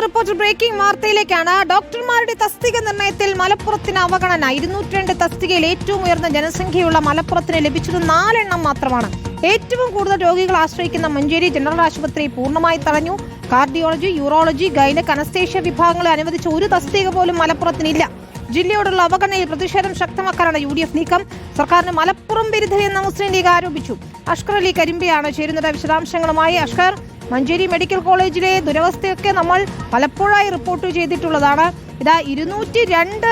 Reporter breaking വാർത്തയിലേക്കാണ്. ഡോക്ടർമാരുടെ തസ്തിക നിർണയത്തിൽ മലപ്പുറത്തിന് അവഗണന. 202 തസ്തികയിൽ ഏറ്റവും ഉയർന്ന ജനസംഖ്യയുള്ള മലപ്പുറത്തിന് ലഭിച്ചത് 4 എണ്ണം മാത്രമാണ്. ഏറ്റവും കൂടുതൽ രോഗികൾ ആശ്രയിക്കുന്ന മഞ്ചേരി ജനറൽ ആശുപത്രി പൂർണ്ണമായി തടഞ്ഞു. കാർഡിയോളജി, യൂറോളജി, ഗൈനക്, അനസ്തേഷ്യ വിഭാഗങ്ങളെ അനുവദിച്ച ഒരു തസ്തിക പോലും മലപ്പുറത്തിനില്ല. ജില്ലയോടുള്ള അവഗണനയിൽ പ്രതിഷേധം ശക്തമാക്കാനാണ് UDF നീക്കം. സർക്കാരിന് മലപ്പുറം വിരുദ്ധരെന്ന് മുസ്ലിം ലീഗ് ആരോപിച്ചു. അഷ്കർ അലി കരിമ്പയാണ് ചേരുന്നത് വിശദാംശങ്ങളുമായി. അഷ്കർ, മഞ്ചേരി മെഡിക്കൽ കോളേജിലെ ദുരവസ്ഥയൊക്കെ നമ്മൾ പലപ്പോഴായി റിപ്പോർട്ട് ചെയ്തിട്ടുള്ളതാണ്. ഇതാ 202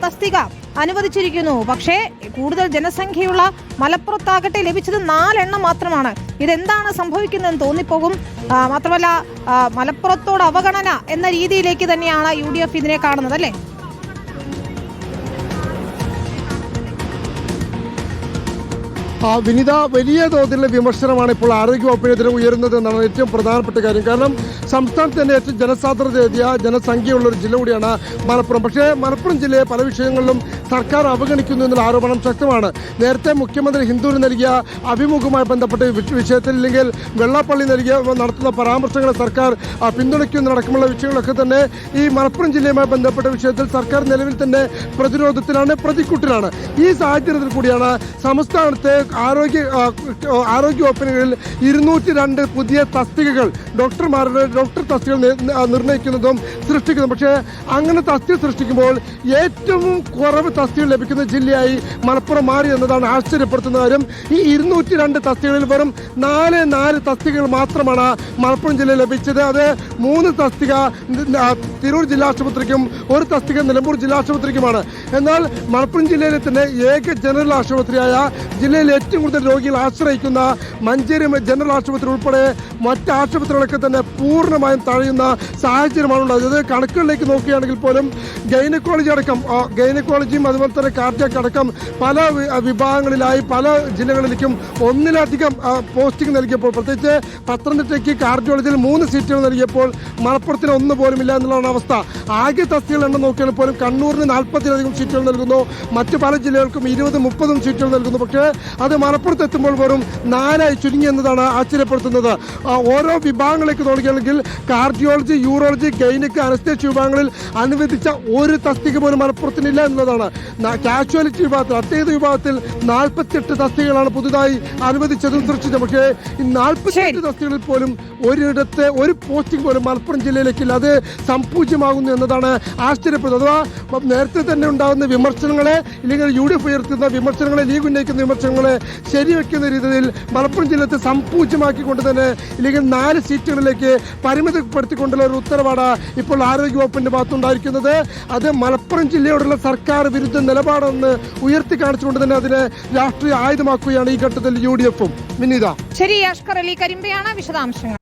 തസ്തിക അനുവദിച്ചിരിക്കുന്നു. പക്ഷേ കൂടുതൽ ജനസംഖ്യയുള്ള മലപ്പുറത്താകട്ടെ ലഭിച്ചത് 4 എണ്ണം മാത്രമാണ്. ഇതെന്താണ് സംഭവിക്കുന്നതെന്ന് തോന്നിപ്പോകും. മാത്രമല്ല മലപ്പുറത്തോട് അവഗണന എന്ന രീതിയിലേക്ക് തന്നെയാണ് UDF ഇതിനെ കാണുന്നത്, അല്ലേ? വിനിത, വലിയ തോതിലുള്ള വിമർശനമാണ് ഇപ്പോൾ ആരോഗ്യവകുപ്പിനെതിരെ ഉയരുന്നത് എന്നാണ് ഏറ്റവും പ്രധാനപ്പെട്ട കാര്യം. കാരണം സംസ്ഥാനത്ത് തന്നെ ഏറ്റവും ജനസാന്ദ്രതയെത്തിയ ജനസംഖ്യയുള്ള ഒരു ജില്ല കൂടിയാണ് മലപ്പുറം. പക്ഷേ മലപ്പുറം ജില്ലയെ പല വിഷയങ്ങളിലും സർക്കാർ അവഗണിക്കുന്നു എന്നുള്ള ആരോപണം ശക്തമാണ്. നേരത്തെ മുഖ്യമന്ത്രി ഹിന്ദുവിന് നൽകിയ അഭിമുഖവുമായി ബന്ധപ്പെട്ട് വിഷയത്തിൽ, ഇല്ലെങ്കിൽ വെള്ളാപ്പള്ളി നടത്തുന്ന പരാമർശങ്ങളെ സർക്കാർ പിന്തുണയ്ക്കുന്നതടക്കമുള്ള വിഷയങ്ങളൊക്കെ തന്നെ ഈ മലപ്പുറം ജില്ലയുമായി ബന്ധപ്പെട്ട വിഷയത്തിൽ സർക്കാർ നിലവിൽ തന്നെ പ്രതിരോധത്തിലാണ്, പ്രതിക്കൂട്ടിലാണ്. ഈ സാഹചര്യത്തിൽ കൂടിയാണ് സംസ്ഥാനത്തെ ആരോഗ്യ വകുപ്പിനുകളിൽ 202 പുതിയ തസ്തികകൾ ഡോക്ടർ തസ്തികകൾ നിർണ്ണയിക്കുന്നതും സൃഷ്ടിക്കുന്നതും. പക്ഷേ അങ്ങനെ തസ്തിക സൃഷ്ടിക്കുമ്പോൾ ഏറ്റവും കുറവ് തസ്തികകൾ ലഭിക്കുന്ന ജില്ലയായി മലപ്പുറം മാറി എന്നതാണ് ആശ്ചര്യപ്പെടുത്തുന്ന കാര്യം. ഈ 202 തസ്തികകളിൽ വെറും 4 തസ്തികകൾ മാത്രമാണ് മലപ്പുറം ജില്ലയിൽ ലഭിച്ചത്. അത് 3 തസ്തിക തിരൂർ ജില്ലാ ആശുപത്രിക്കും 1 തസ്തിക നിലമ്പൂർ ജില്ലാ ആശുപത്രിക്കുമാണ്. എന്നാൽ മലപ്പുറം ജില്ലയിലെ തന്നെ ഏക ജനറൽ ആശുപത്രിയായ ജില്ലയിൽ ഏറ്റവും കൂടുതൽ രോഗികൾ ആശ്രയിക്കുന്ന മഞ്ചേരി ജനറൽ ആശുപത്രി ഉൾപ്പെടെ മറ്റ് ആശുപത്രികളൊക്കെ തന്നെ പൂർണ്ണമായും തഴയുന്ന സാഹചര്യമാണുള്ളത്. അത് കണക്കുകളിലേക്ക് നോക്കുകയാണെങ്കിൽ പോലും ഗൈനക്കോളജിയും അതുപോലെ തന്നെ കാർഡിയാക് അടക്കം പല വിഭാഗങ്ങളിലായി പല ജില്ലകളിലേക്കും ഒന്നിലധികം പോസ്റ്റിംഗ് നൽകിയപ്പോൾ, പ്രത്യേകിച്ച് പത്തനംതിട്ടയ്ക്ക് കാർഡിയോളജിയിൽ 3 സീറ്റുകൾ നൽകിയപ്പോൾ മലപ്പുറത്തിന് 1 പോലും ഇല്ല എന്നുള്ളതാണ് അവസ്ഥ. ആകെ തസ്തികകൾ എണ്ണം നോക്കിയാൽ പോലും കണ്ണൂരിന് 40-ലധികം സീറ്റുകൾ നൽകുന്നു, മറ്റു പല ജില്ലകൾക്കും 20-30 സീറ്റുകൾ നൽകുന്നു. പക്ഷേ അത് മലപ്പുറത്ത് എത്തുമ്പോൾ വെറും 4 ചുരുങ്ങി എന്നതാണ് ആശ്ചര്യപ്പെടുത്തുന്നത്. ഓരോ വിഭാഗങ്ങളിലേക്ക് നോക്കുകയാണെങ്കിൽ കാർഡിയോളജി, യൂറോളജി, ഗൈനക്, അനസ്തേഷ്യ വിഭാഗങ്ങളിൽ അനുവദിച്ച ഒരു തസ്തിക പോലും മലപ്പുറത്തിനില്ല എന്നതാണ്. കാഷ്വാലിറ്റി വിഭാഗത്തിൽ, അത്യാഹിത വിഭാഗത്തിൽ 48 തസ്തികകളാണ് പുതുതായി അനുവദിച്ചതും സൃഷ്ടിച്ചത്. പക്ഷേ ഈ 48 തസ്തികകളിൽ പോലും ഒരിടത്ത് ഒരു പോസ്റ്റിംഗ് പോലും മലപ്പുറം ജില്ലയിലേക്കില്ല. അത് സംപൂജ്യമാകുന്നു എന്നതാണ് ആശ്ചര്യപ്പെടുന്നത്. അഥവാ നേരത്തെ തന്നെ ഉണ്ടാകുന്ന വിമർശനങ്ങളെ, ഇല്ലെങ്കിൽ UDF ഉയർത്തുന്ന വിമർശനങ്ങളെ, ലീഗ് ഉന്നയിക്കുന്ന വിമർശനങ്ങളെ ശരിവെക്കുന്ന രീതിയിൽ മലപ്പുറം ജില്ലത്തെ സംപൂജ്യമാക്കിക്കൊണ്ട് തന്നെ, ഇല്ലെങ്കിൽ 4 സീറ്റുകളിലേക്ക് പരിമിതപ്പെടുത്തിക്കൊണ്ടുള്ള ഒരു ഉത്തരവാണ് ഇപ്പോൾ ആരോഗ്യവകുപ്പിന്റെ ഭാഗത്തുണ്ടായിരിക്കുന്നത്. അത് മലപ്പുറം ജില്ലയോടുള്ള സർക്കാർ വിരുദ്ധ നിലപാടെന്ന് ഉയർത്തി കാണിച്ചുകൊണ്ട് തന്നെ അതിനെ രാഷ്ട്രീയ ആയുധമാക്കുകയാണ് ഈ ഘട്ടത്തിൽ UDF-ഉം. വിനീത, ശരി. അഷ്കർ അലി കരിമ്പയാണ് വിശദാംശങ്ങൾ.